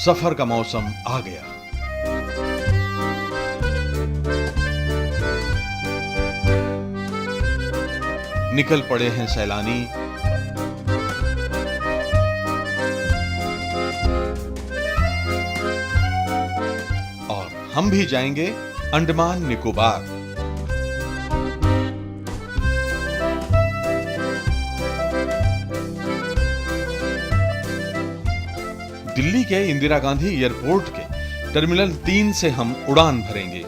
सफर का मौसम आ गया। निकल पड़े हैं सैलानी। और हम भी जाएंगे अंडमान निकोबार। दिल्ली के इंदिरा गांधी एयरपोर्ट के टर्मिनल 3 से हम उड़ान भरेंगे।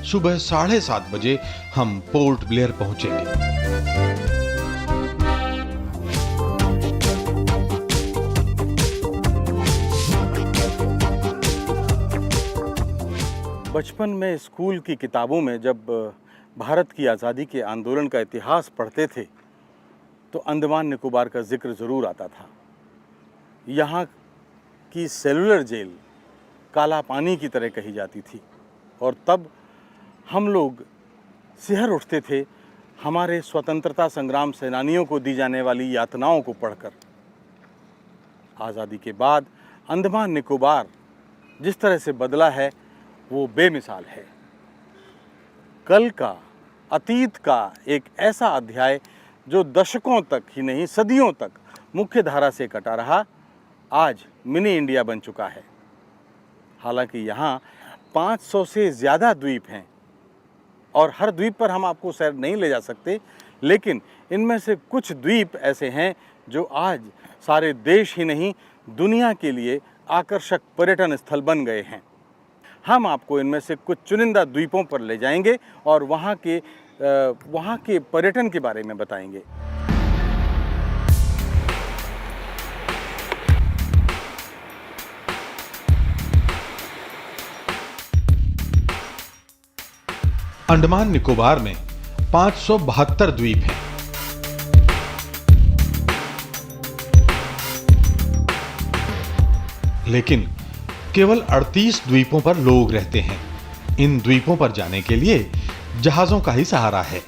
सुबह 7:30 बजे हम पोर्ट ब्लेयर पहुंचेंगे। बचपन में स्कूल की किताबों में जब भारत की आज़ादी के आंदोलन का इतिहास पढ़ते थे तो अंडमान निकोबार का जिक्र ज़रूर आता था। यहाँ की सेलुलर जेल काला पानी की तरह कही जाती थी और तब हम लोग सिहर उठते थे हमारे स्वतंत्रता संग्राम सेनानियों को दी जाने वाली यातनाओं को पढ़कर। आज़ादी के बाद अंडमान निकोबार जिस तरह से बदला है वो बेमिसाल है। कल का, अतीत का एक ऐसा अध्याय जो दशकों तक ही नहीं सदियों तक मुख्य धारा से कटा रहा, आज मिनी इंडिया बन चुका है। हालांकि यहाँ 500 से ज़्यादा द्वीप हैं और हर द्वीप पर हम आपको सैर नहीं ले जा सकते, लेकिन इनमें से कुछ द्वीप ऐसे हैं जो आज सारे देश ही नहीं दुनिया के लिए आकर्षक पर्यटन स्थल बन गए हैं। हम आपको इनमें से कुछ चुनिंदा द्वीपों पर ले जाएंगे और वहाँ के पर्यटन के बारे में बताएंगे। अंडमान निकोबार में 572 द्वीप हैं। लेकिन केवल 38 द्वीपों पर लोग रहते हैं। इन द्वीपों पर जाने के लिए जहाजों का ही सहारा है।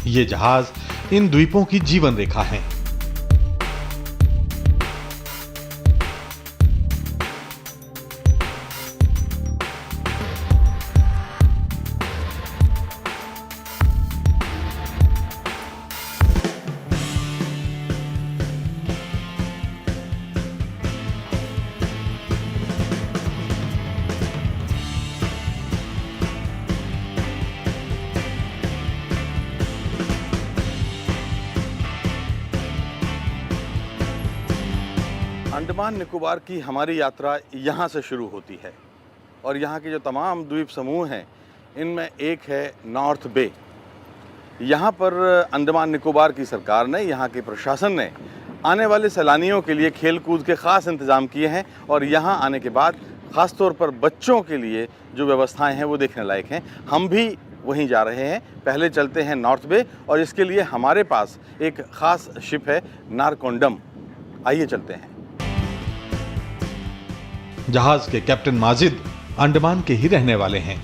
ये जहाज इन द्वीपों की जीवन रेखा हैं। अंडमान निकोबार की हमारी यात्रा यहाँ से शुरू होती है और यहाँ के जो तमाम द्वीप समूह हैं इनमें एक है नॉर्थ बे। यहाँ पर अंडमान निकोबार की सरकार ने, यहाँ के प्रशासन ने आने वाले सैलानियों के लिए खेल कूद के ख़ास इंतज़ाम किए हैं और यहाँ आने के बाद ख़ास तौर पर बच्चों के लिए जो व्यवस्थाएं हैं वो देखने लायक हैं। हम भी वहीं जा रहे हैं। पहले चलते हैं नॉर्थ बे और इसके लिए हमारे पास एक ख़ास शिप है नारकोंडम। आइए चलते हैं। जहाज के कैप्टन माजिद अंडमान के ही रहने वाले हैं।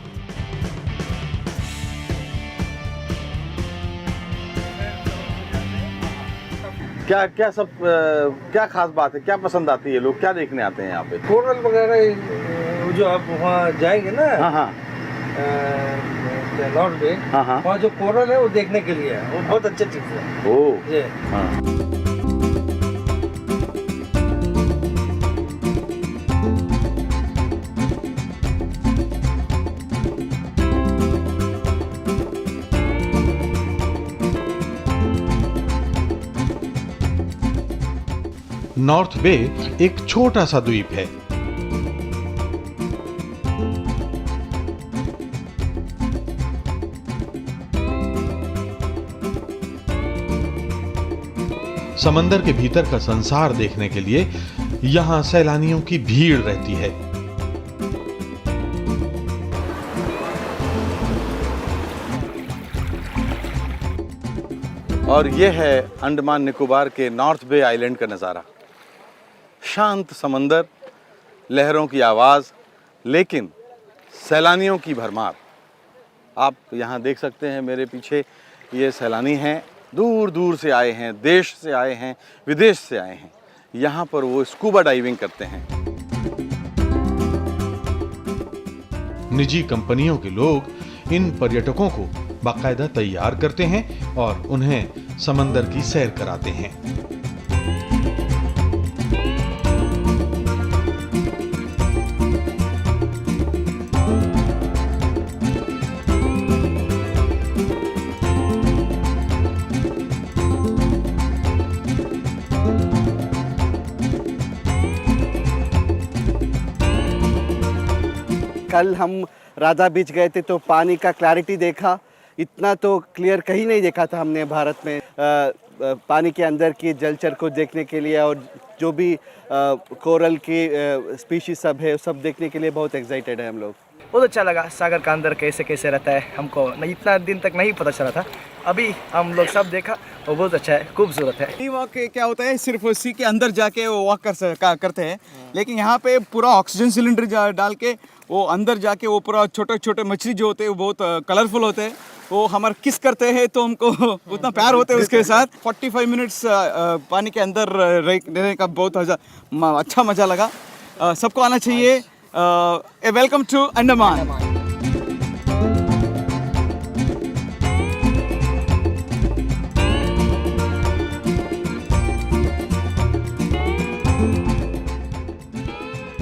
क्या खास बात है, क्या पसंद आती है, लोग क्या देखने आते हैं यहाँ पे? कोरल वगैरह जो आप वहाँ जाएंगे ना, हाँ नॉर्थ बे, वहाँ जो कोरल है वो देखने के लिए है, वो बहुत अच्छी चीज़ है। ओह हाँ। नॉर्थ बे एक छोटा सा द्वीप है। समंदर के भीतर का संसार देखने के लिए यहां सैलानियों की भीड़ रहती है। और ये है अंडमान निकोबार के नॉर्थ बे आइलैंड का नज़ारा। शांत समंदर, लहरों की आवाज़, लेकिन सैलानियों की भरमार। आप यहाँ देख सकते हैं मेरे पीछे, ये सैलानी हैं, दूर दूर से आए हैं, देश से आए हैं, विदेश से आए हैं। यहाँ पर वो स्कूबा डाइविंग करते हैं। निजी कंपनियों के लोग इन पर्यटकों को बाकायदा तैयार करते हैं और उन्हें समंदर की सैर कराते हैं। कल हम राधा बीच गए थे तो पानी का क्लैरिटी देखा, इतना तो क्लियर कहीं नहीं देखा था हमने भारत में। पानी के अंदर की जलचर को देखने के लिए और जो भी कोरल की स्पीशीज सब है सब देखने के लिए बहुत एक्साइटेड है हम लोग। बहुत अच्छा लगा सागर का अंदर कैसे कैसे रहता है, हमको नहीं इतना दिन तक नहीं पता चला था, अभी हम लोग सब देखा वो बहुत अच्छा है, खूबसूरत है। टी वॉक क्या होता है, सिर्फ सी के अंदर जाके वो वॉक करते हैं, लेकिन यहाँ पे पूरा ऑक्सीजन सिलेंडर डाल के वो अंदर जाके वो पूरा छोटे छोटे मछली जो होते हैं वो बहुत कलरफुल होते हैं, वो हमारे किस करते हैं तो हमको उतना प्यार होता है उसके साथ। 45 मिनट्स पानी के अंदर रहने का बहुत अच्छा मज़ा लगा। सबको आना चाहिए। Welcome to Andaman.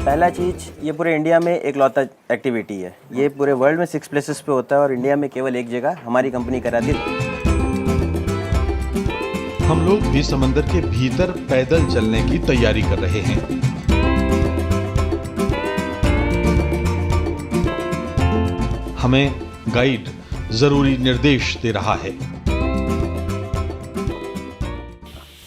पहला चीज़, ये पूरे इंडिया में एक लौता एक्टिविटी है। ये पूरे वर्ल्ड में 6 प्लेसेस पे होता है और इंडिया में केवल एक जगह हमारी कंपनी कराती है। हम लोग भी समंदर के भीतर पैदल चलने की तैयारी कर रहे हैं। हमें गाइड जरूरी निर्देश दे रहा है।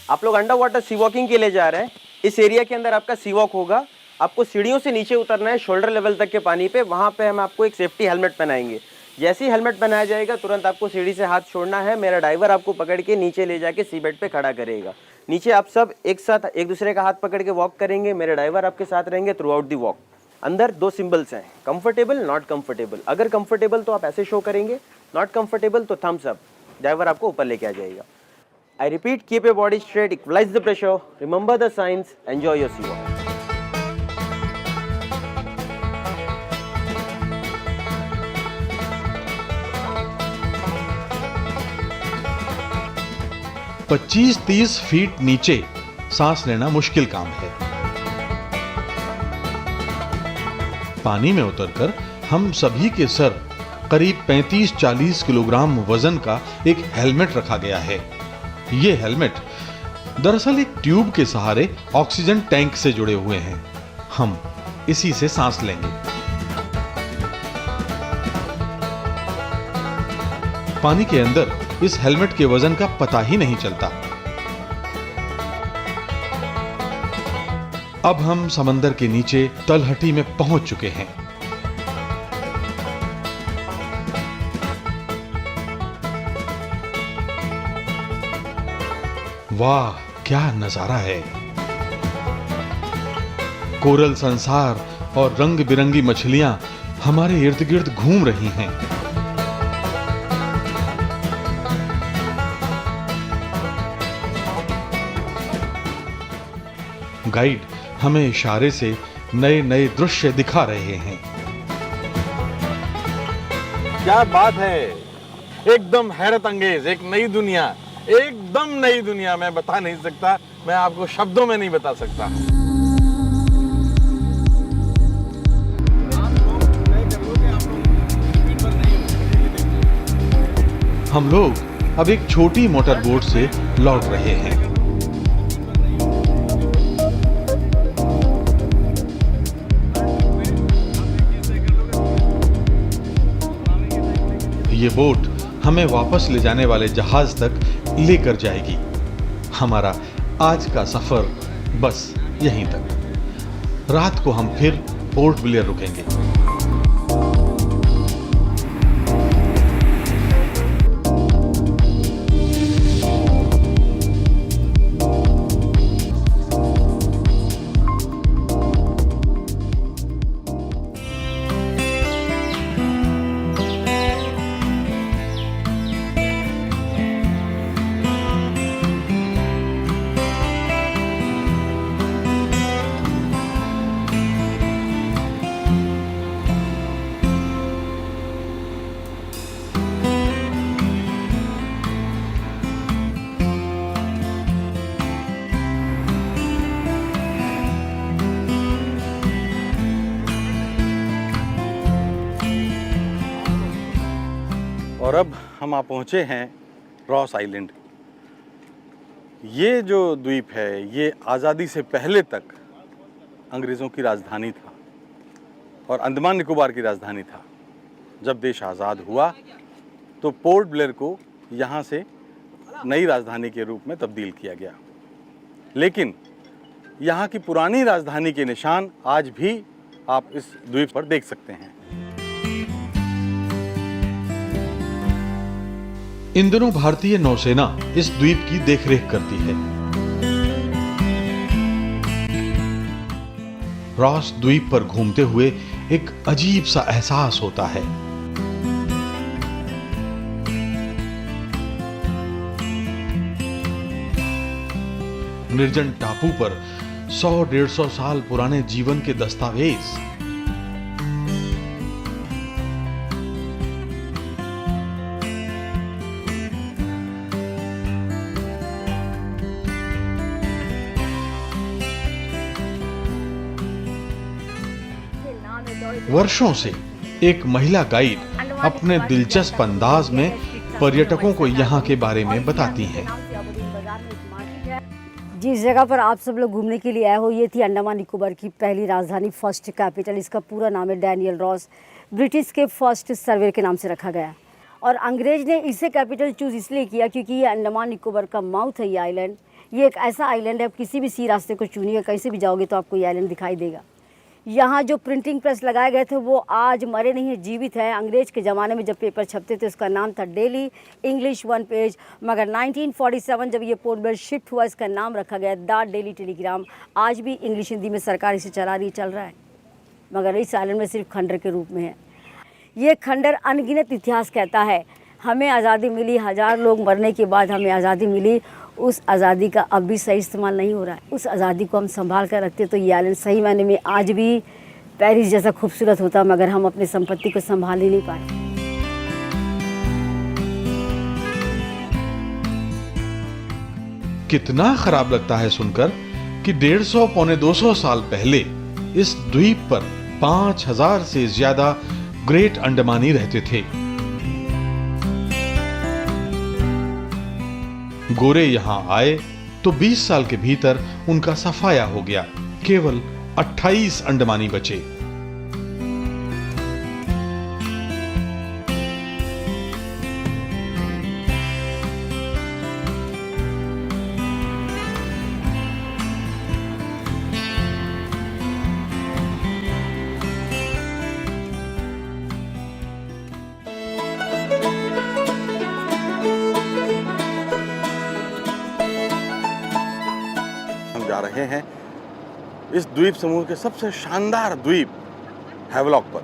आप लोग अंडर वाटर सी वॉकिंग के लिए जा रहे हैं। इस एरिया के अंदर आपका सी वॉक होगा। आपको सीढ़ियों से नीचे उतरना है शोल्डर लेवल तक के पानी पे। वहाँ पे हम आपको एक सेफ्टी हेलमेट पहनाएंगे। जैसे ही हेलमेट पहनाया जाएगा तुरंत आपको सीढ़ी से हाथ छोड़ना है। मेरा ड्राइवर आपको पकड़ के नीचे ले जाके सी बेड पे खड़ा करेगा। नीचे आप सब एक साथ एक दूसरे का हाथ पकड़ के वॉक करेंगे। मेरे ड्राइवर आपके साथ रहेंगे थ्रू आउट दी वॉक। अंदर 2 सिंबल्स हैं, कंफर्टेबल, नॉट कंफर्टेबल। अगर कंफर्टेबल तो आप ऐसे शो करेंगे, नॉट कंफर्टेबल तो थम्स अप। ड्राइवर आपको ऊपर लेके आ जाएगा। I repeat, keep your body straight, equalize the pressure, remember the science, enjoy your sea walk. पच्चीस 30 फीट नीचे सांस लेना मुश्किल काम है। पानी में उतरकर हम सभी के सर करीब 35-40 किलोग्राम वजन का एक हेलमेट रखा गया है। ये हेलमेट दरअसल एक ट्यूब के सहारे ऑक्सीजन टैंक से जुड़े हुए हैं। हम इसी से सांस लेंगे। पानी के अंदर इस हेलमेट के वजन का पता ही नहीं चलता। अब हम समंदर के नीचे तलहटी में पहुंच चुके हैं। वाह, क्या नजारा है। कोरल संसार और रंग बिरंगी मछलियां हमारे इर्द गिर्द घूम रही हैं। गाइड हमें इशारे से नए नए दृश्य दिखा रहे हैं। क्या बात है, एकदम हैरत अंगेज, एक नई दुनिया, एकदम नई दुनिया। मैं बता नहीं सकता, मैं आपको शब्दों में नहीं बता सकता। हम लोग अब एक छोटी मोटर बोट से लौट रहे हैं। ये बोट हमें वापस ले जाने वाले जहाज तक लेकर जाएगी। हमारा आज का सफर बस यहीं तक। रात को हम फिर पोर्ट ब्लेयर रुकेंगे। और अब हम आ पहुँचे हैं रॉस आइलैंड। ये जो द्वीप है ये आज़ादी से पहले तक अंग्रेज़ों की राजधानी था और अंडमान निकोबार की राजधानी था। जब देश आज़ाद हुआ तो पोर्ट ब्लेयर को यहाँ से नई राजधानी के रूप में तब्दील किया गया, लेकिन यहाँ की पुरानी राजधानी के निशान आज भी आप इस द्वीप पर देख सकते हैं। इन दिनों भारतीय नौसेना इस द्वीप की देखरेख करती है। रॉस द्वीप पर घूमते हुए एक अजीब सा एहसास होता है। निर्जन टापू पर 100-150 साल पुराने जीवन के दस्तावेज, वर्षों से एक महिला गाइड अपने दिलचस्प अंदाज में पर्यटकों को यहाँ के बारे में बताती हैं। जिस जगह पर आप सब लोग घूमने के लिए आए हो ये थी अंडमान निकोबार की पहली राजधानी, फर्स्ट कैपिटल। इसका पूरा नाम है डैनियल रॉस। ब्रिटिश के फर्स्ट सर्वेयर के नाम से रखा गया और अंग्रेज ने इसे कैपिटल चूज इसलिए किया क्योंकि ये अंडमान निकोबार का माउथ है। ये आइलैंड, ये एक ऐसा आइलैंड है, आप किसी भी सी रास्ते को चुनिए, कहीं से भी जाओगे तो आपको ये आइलैंड दिखाई देगा। यहाँ जो प्रिंटिंग प्रेस लगाए गए थे वो आज मरे नहीं है, जीवित है। अंग्रेज के ज़माने में जब पेपर छपते थे उसका नाम था डेली इंग्लिश 1 पेज, मगर 1947 जब ये पोर्ट ब्लेयर शिफ्ट हुआ इसका नाम रखा गया द डेली टेलीग्राम। आज भी इंग्लिश हिंदी में सरकार इसे चला रही, चल रहा है, मगर इस आइलैंड में सिर्फ खंडर के रूप में है। ये खंडर अनगिनत इतिहास कहता है हमें आज़ादी मिली, 1000 लोग मरने के बाद हमें आज़ादी मिली। उस आज़ादी का अब भी सही इस्तेमाल नहीं हो रहा है। उस आज़ादी को हम संभाल कर रखते तो ये आइलैंड सही मायने में आज भी पेरिस जैसा खूबसूरत होता, मगर हम अपनी संपत्ति को संभाल ही नहीं पाए। कितना खराब लगता है सुनकर कि 150-200 साल पहले इस द्वीप पर 5000 से ज्यादा ग्रेट अंडमानी रहते थे। गोरे यहां आए तो 20 साल के भीतर उनका सफाया हो गया, केवल 28 अंडमानी बचे। जा रहे हैं इस द्वीप समूह के सबसे शानदार द्वीप हैवलॉक पर।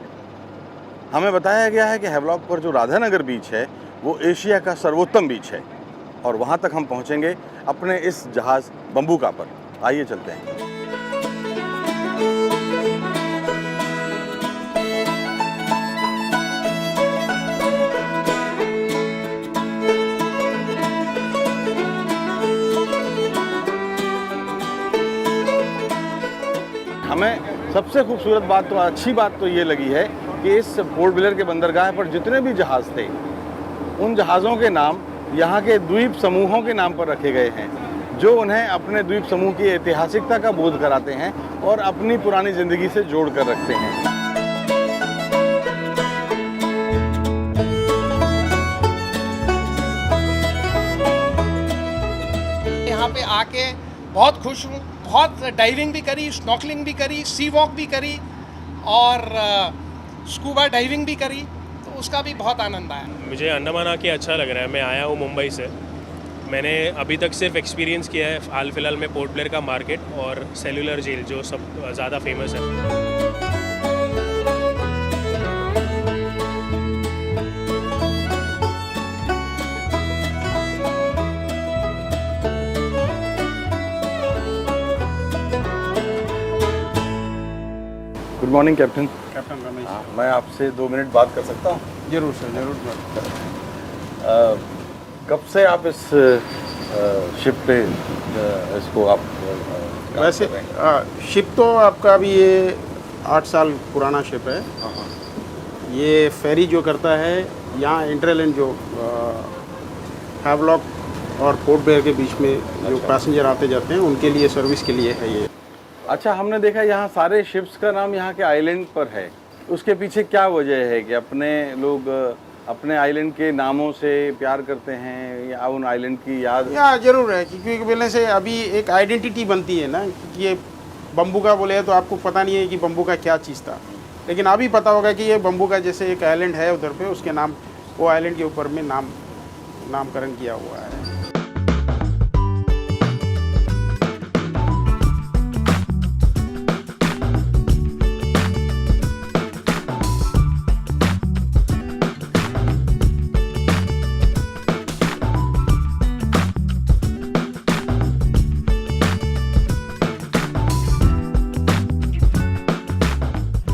हमें बताया गया है कि हैवलॉक पर जो राधानगर बीच है वो एशिया का सर्वोत्तम बीच है और वहां तक हम पहुंचेंगे अपने इस जहाज बम्बूका पर। आइए चलते हैं। हमें सबसे खूबसूरत बात तो, अच्छी बात तो ये लगी है कि इस पोर्ट ब्लेयर के बंदरगाह पर जितने भी जहाज़ थे उन जहाज़ों के नाम यहाँ के द्वीप समूहों के नाम पर रखे गए हैं, जो उन्हें अपने द्वीप समूह की ऐतिहासिकता का बोध कराते हैं और अपनी पुरानी ज़िंदगी से जोड़ कर रखते हैं। यहाँ पे आके बहुत खुश हूँ। बहुत डाइविंग भी करी, स्नॉर्कलिंग भी करी, सी वॉक भी करी और स्कूबा डाइविंग भी करी, तो उसका भी बहुत आनंद आया। मुझे अंडमान आके अच्छा लग रहा है। मैं आया हूँ मुंबई से। मैंने अभी तक सिर्फ एक्सपीरियंस किया है हाल फिलहाल में पोर्ट ब्लेयर का मार्केट और सेलुलर जेल जो सब ज़्यादा फेमस है। Good morning captain. Captain Ramesh, मैं आपसे 2 मिनट बात कर सकता हूँ? जरूर सर, जरूर। कब से आप इस शिप पे इसको आप वैसे शिप तो आपका अभी ये 8 साल पुराना शिप है ये फेरी जो करता है यहाँ इंटरलैंड जो हैवलॉक और पोर्ट ब्लेयर के बीच में जो पैसेंजर आते जाते हैं उनके लिए सर्विस के लिए है ये। अच्छा, हमने देखा यहाँ सारे शिप्स का नाम यहाँ के आइलैंड पर है, उसके पीछे क्या वजह है कि अपने लोग अपने आइलैंड के नामों से प्यार करते हैं या उन आइलैंड की याद? या जरूर है क्योंकि बोलने से अभी एक आइडेंटिटी बनती है ना, कि ये बम्बू का बोले तो आपको पता नहीं है कि बम्बू का क्या चीज़ था, लेकिन अभी पता होगा कि ये बम्बू का जैसे एक आइलैंड है उधर पे, उसके नाम वो आइलैंड के ऊपर में नामकरण किया हुआ है।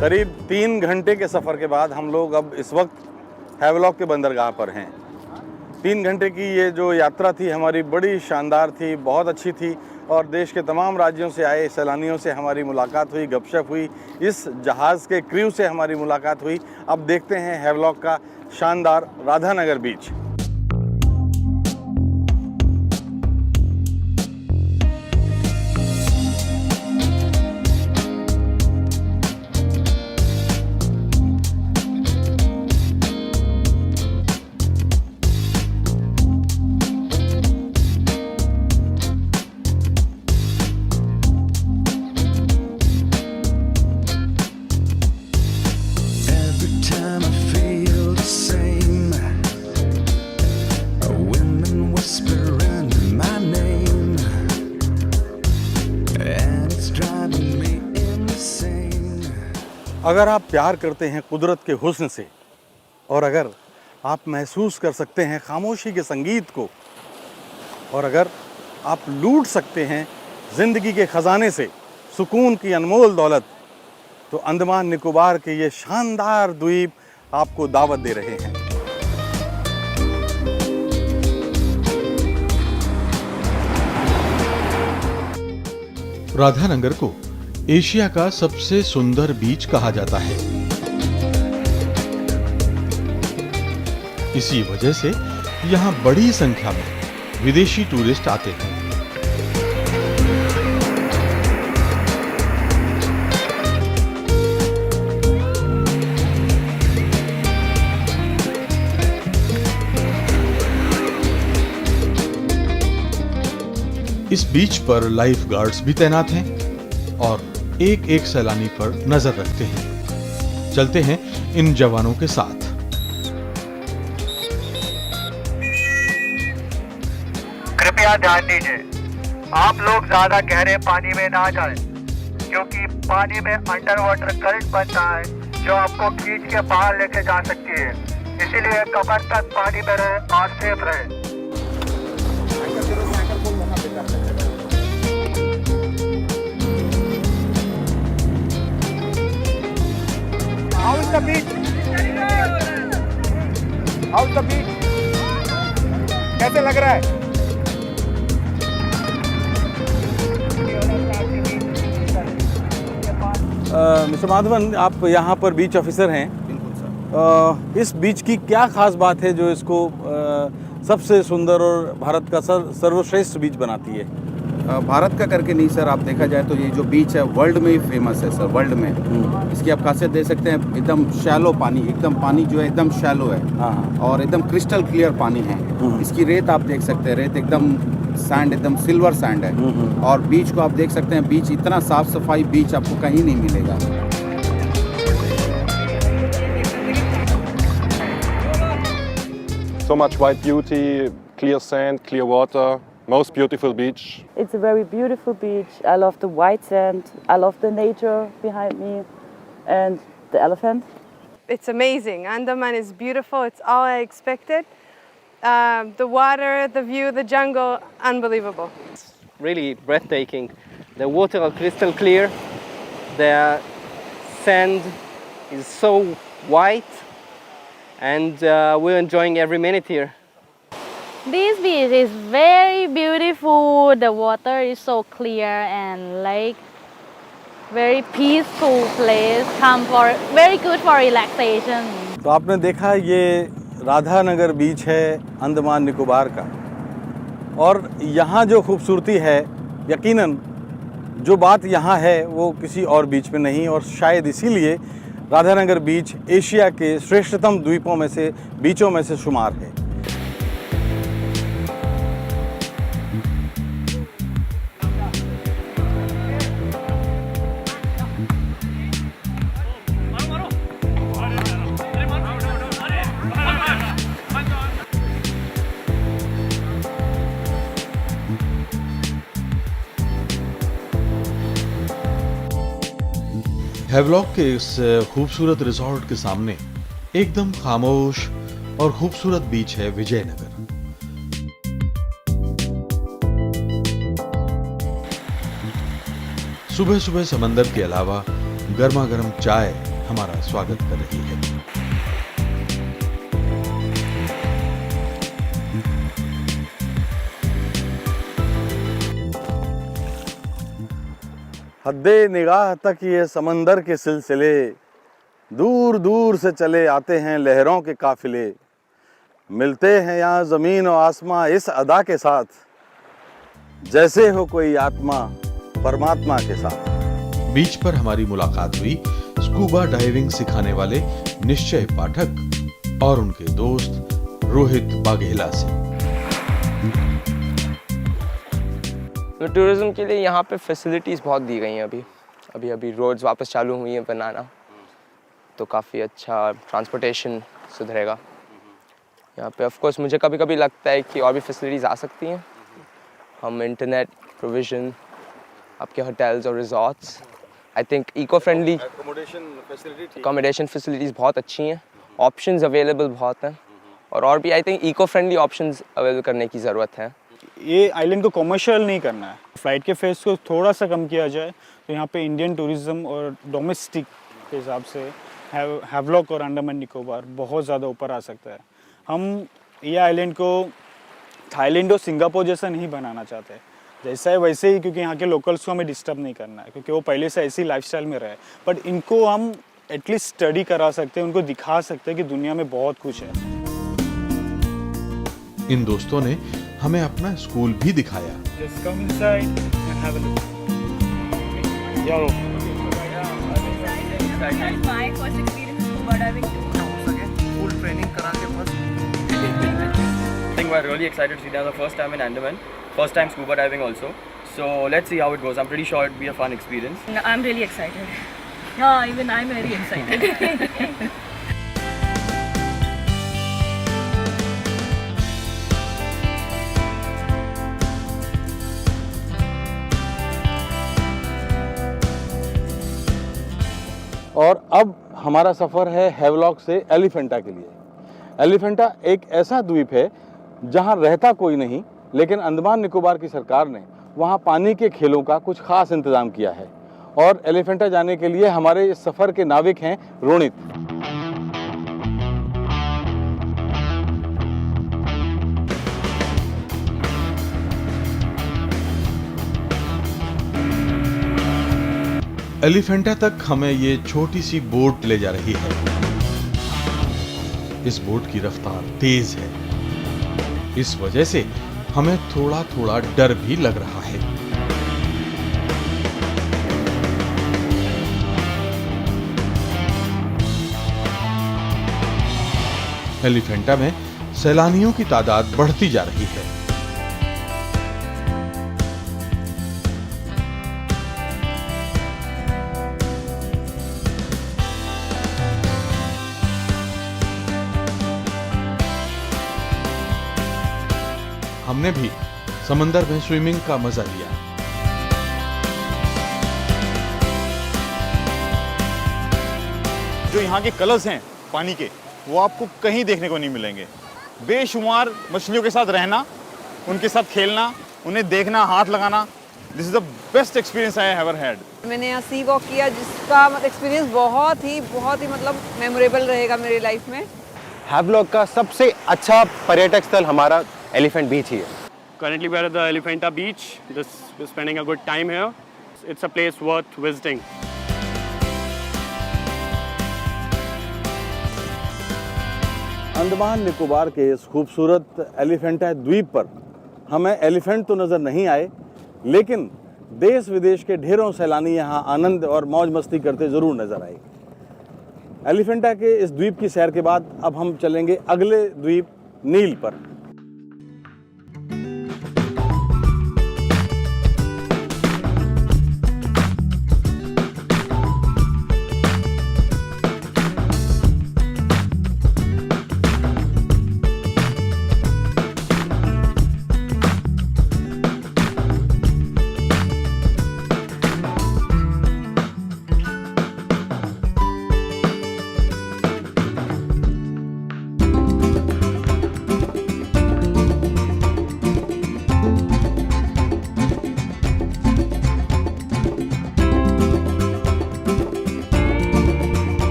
करीब 3 घंटे के सफ़र के बाद हम लोग अब इस वक्त हैवलॉक के बंदरगाह पर हैं। 3 घंटे की ये जो यात्रा थी हमारी बड़ी शानदार थी, बहुत अच्छी थी और देश के तमाम राज्यों से आए सैलानियों से हमारी मुलाकात हुई, गपशप हुई, इस जहाज़ के क्रू से हमारी मुलाकात हुई। अब देखते हैं हैवलॉक का शानदार राधानगर बीच। अगर आप प्यार करते हैं कुदरत के हुस्न से और अगर आप महसूस कर सकते हैं खामोशी के संगीत को और अगर आप लूट सकते हैं ज़िंदगी के ख़जाने से सुकून की अनमोल दौलत, तो अंडमान निकोबार के ये शानदार द्वीप आपको दावत दे रहे हैं। राधानगर को एशिया का सबसे सुंदर बीच कहा जाता है। इसी वजह से यहां बड़ी संख्या में विदेशी टूरिस्ट आते हैं। इस बीच पर लाइफ गार्ड्स भी तैनात हैं और एक एक सैलानी पर नजर रखते हैं। चलते हैं इन जवानों के साथ। कृपया ध्यान दीजिए, आप लोग ज्यादा गहरे पानी में ना जाएं, क्योंकि पानी में अंडर वाटर करंट बनता है जो आपको खींच के बाहर लेके जा सकती है। इसीलिए कमर तक पानी में रहे और सेफ रहे। How's the beach? How's the beach? कैसे लग रहा है? मिस्टर माधवन, आप यहाँ पर बीच ऑफिसर हैं। बिल्कुल सर। इस बीच की क्या खास बात है जो इसको सबसे सुंदर और भारत का सर्वश्रेष्ठ बीच बनाती है? भारत का करके नहीं सर, आप देखा जाए तो ये जो बीच है वर्ल्ड में ही फेमस है सर, वर्ल्ड में। इसकी आप खासियत दे सकते हैं, एकदम शैलो पानी, एकदम पानी जो है एकदम शैलो है और एकदम क्रिस्टल क्लियर पानी है। इसकी रेत आप देख सकते हैं, रेत एकदम सैंड, एकदम सिल्वर सैंड है। और बीच को आप देख सकते हैं, बीच इतना साफ सफाई बीच आपको कहीं नहीं मिलेगा। So much white beauty, clear sand, clear water, most beautiful beach. It's a very beautiful beach. I love the white sand. I love the nature behind me and the elephant. It's amazing. Andaman is beautiful. It's all I expected. The water, the view, the jungle, unbelievable. It's really breathtaking. The water are crystal clear. The sand is so white, and we're enjoying every minute here. This beach is very beautiful. The water is so clear and like very peaceful place, very good for relaxation. तो आपने देखा ये राधानगर बीच है अंडमान निकोबार का, और यहाँ जो खूबसूरती है, यकीनन जो बात यहाँ है वो किसी और बीच में नहीं, और शायद इसीलिए राधानगर बीच एशिया के श्रेष्ठतम द्वीपों में से, बीचों में से शुमार है। हैवलॉक के इस खूबसूरत रिजॉर्ट के सामने एकदम खामोश और खूबसूरत बीच है विजयनगर। सुबह सुबह समंदर के अलावा गर्मा गर्म चाय हमारा स्वागत कर रही है। हद्दे निगाह तक ये समंदर के सिलसिले, दूर दूर से चले आते हैं लहरों के काफिले, मिलते हैं यहाँ ज़मीन और आसमां इस अदा के साथ, जैसे हो कोई आत्मा परमात्मा के साथ। बीच पर हमारी मुलाकात हुई स्कूबा डाइविंग सिखाने वाले निश्चय पाठक और उनके दोस्त रोहित बाघेला से। तो टूरिज्म के लिए यहाँ पे फैसिलिटीज़ बहुत दी गई हैं। अभी रोड्स वापस चालू हुई हैं बनाना, तो काफ़ी अच्छा ट्रांसपोर्टेशन सुधरेगा यहाँ पे। ऑफ कोर्स मुझे कभी कभी लगता है कि और भी फैसिलिटीज़ आ सकती हैं। हम इंटरनेट प्रोविज़न, आपके होटल्स और resorts, I think eco friendly accommodation facilities बहुत अच्छी हैं, ऑप्शंस अवेलेबल बहुत हैं, और भी I think eco friendly options available करने की ज़रूरत है। ये आइलैंड को कमर्शियल नहीं करना है, फ्लाइट के फेस को थोड़ा सा कम किया जाए तो यहाँ पे इंडियन टूरिज़्म और डोमेस्टिक के हिसाब से हैवलॉक और अंडमान निकोबार बहुत ज़्यादा ऊपर आ सकता है। हम ये आइलैंड को थाईलैंड और सिंगापुर जैसा नहीं बनाना चाहते, जैसा है वैसे ही, क्योंकि यहाँ के लोकल्स को हमें डिस्टर्ब नहीं करना है, क्योंकि वो पहले से ऐसी लाइफस्टाइल में रहे। बट इनको हम एटलीस्ट स्टडी करा सकते हैं, उनको दिखा सकते हैं कि दुनिया में बहुत कुछ है। इन दोस्तों ने हमें अपना स्कूल भी दिखाया। Just come inside and have a look. Yellow. That's my first experience in scuba diving too. Full training करा के first. I think we're really excited to see that the first time in Andaman, first time scuba diving also. So let's see how it goes. I'm pretty sure it'll be a fun experience. I'm really excited. Yeah, even I'm very excited. और अब हमारा सफ़र है Havelock से एलिफेंटा के लिए। एलिफेंटा एक ऐसा द्वीप है जहां रहता कोई नहीं, लेकिन अंडमान निकोबार की सरकार ने वहां पानी के खेलों का कुछ खास इंतज़ाम किया है। और एलिफेंटा जाने के लिए हमारे इस सफ़र के नाविक हैं रोनित। एलिफेंटा तक हमें ये छोटी सी बोट ले जा रही है। इस बोट की रफ्तार तेज है, इस वजह से हमें थोड़ा थोड़ा डर भी लग रहा है। एलिफेंटा में सैलानियों की तादाद बढ़ती जा रही है। हमने भी समंदर में स्विमिंग का मजा लिया। जो यहाँ के कलर्स हैं पानी के, वो आपको कहीं देखने को नहीं मिलेंगे। बेशुमार मछलियों के साथ रहना, उनके साथ खेलना, उन्हें देखना, हाथ लगाना, this is the best experience I have ever had. मैंने यहाँ सी वॉक किया, जिसका एक्सपीरियंस बहुत ही मतलब मेमोरेबल रहेगा मेरी लाइफ में। हैवलॉक का सबसे अच्छा पर्यटक स्थल हमारा एलिफेंट बीच ही है। Currently we are at the Elephanta beach, just we're spending a good time here. it's a place worth visiting. Andaman Nicobar के इस खूबसूरत एलिफेंटा द्वीप पर हमें एलिफेंट तो नज़र नहीं आए, लेकिन देश विदेश के ढेरों सैलानी यहाँ आनंद और मौज मस्ती करते ज़रूर नज़र आए। एलिफेंटा के इस द्वीप की सैर के बाद अब हम चलेंगे अगले द्वीप नील पर।